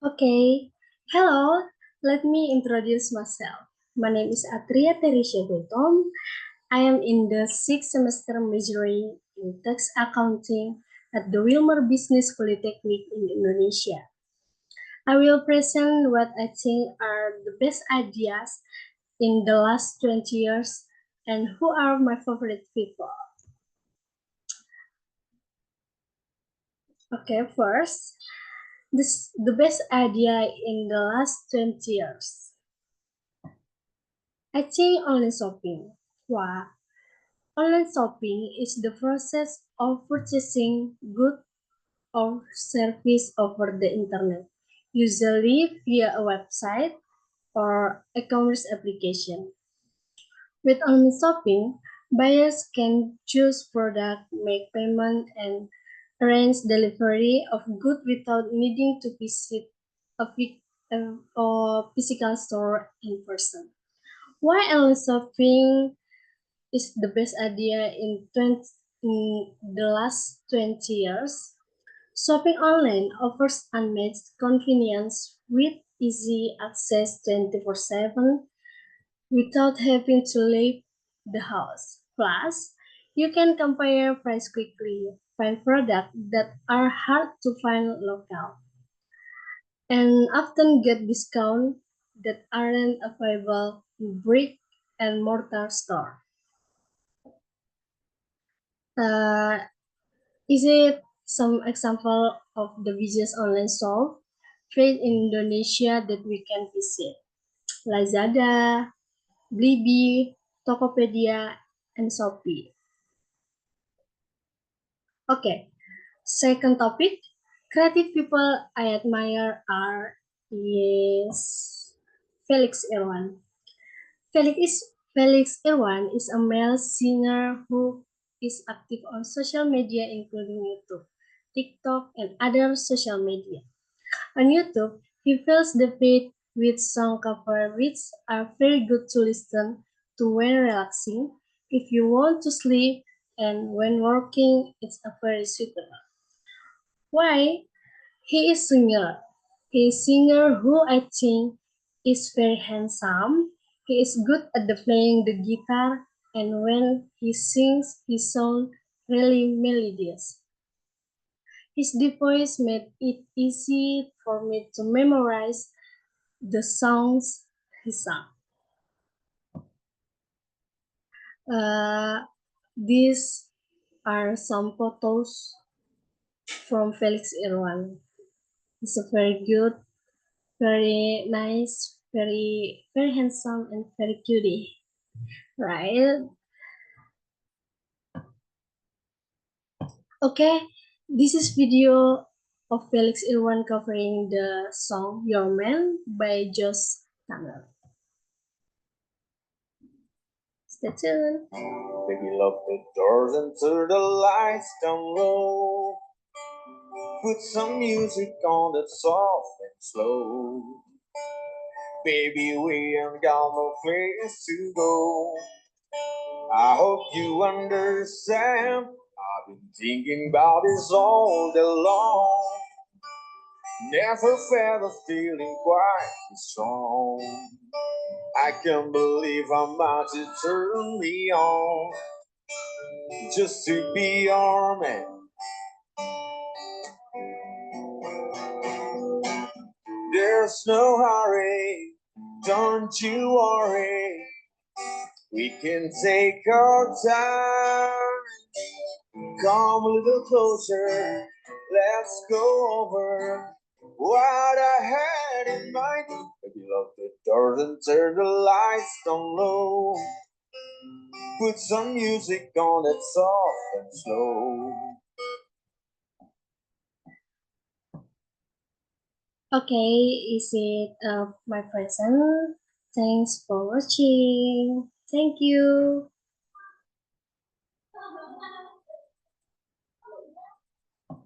Okay, hello. Let me introduce myself. My name is Atria Teresia Gautam. I am in the sixth semester majoring in tax accounting at the Wilmer Business Polytechnic in Indonesia. I will present what I think are the best ideas in the last 20 years and who are my favorite people. Okay, first, the best idea in the last 20 years. I think online shopping. Why? Online shopping is the process of purchasing goods or service over the internet, usually via a website or e-commerce application. With online shopping, buyers can choose product, make payment, and arrange delivery of goods without needing to visit a physical store in person. Why online shopping is the best idea in the last 20 years. Shopping online offers unmatched convenience with easy access 24/7 without having to leave the house. Plus, you can compare price quickly, find products that are hard to find local, and often get discounts that aren't available in brick and mortar store. Uh, Is it some example of the business online shop trade in Indonesia that we can visit? Lazada, Blibli, Tokopedia, and Shopee. Okay, second topic. Creative people I admire are yes, Felix Irwan. Felix Irwan is a male singer who is active on social media including YouTube, TikTok, and other social media. On YouTube, he fills the beat with song cover which are very good to listen to when relaxing, if you want to sleep, and when working, it's a very suitable. Why? He is singer. He is singer who I think is very handsome. He is good at the playing the guitar, and when he sings, he sounds really melodious. His deep voice made it easy for me to memorize the songs he sang. Uh, these are some photos from Felix Irwan. He's a very good, very nice, very handsome, and very cutie, right? Okay, this is video of Felix Irwan covering the song Your Man by Josh Tanner. Stay tuned. Baby, lock the doors and turn the lights down low. Put some music on that's soft and slow. Baby, we ain't got no place to go. I hope you understand. I've been thinking about this all day long. Never felt a feeling quite this strong. I can't believe how much it turned me on just to be your man. There's no hurry, don't you worry. We can take our time. Come a little closer, let's go over what I had in mind. Baby, lock the doors and turn the lights down low. Put some music on that's soft and slow. Okay, is it my present? Thanks for watching. Thank you.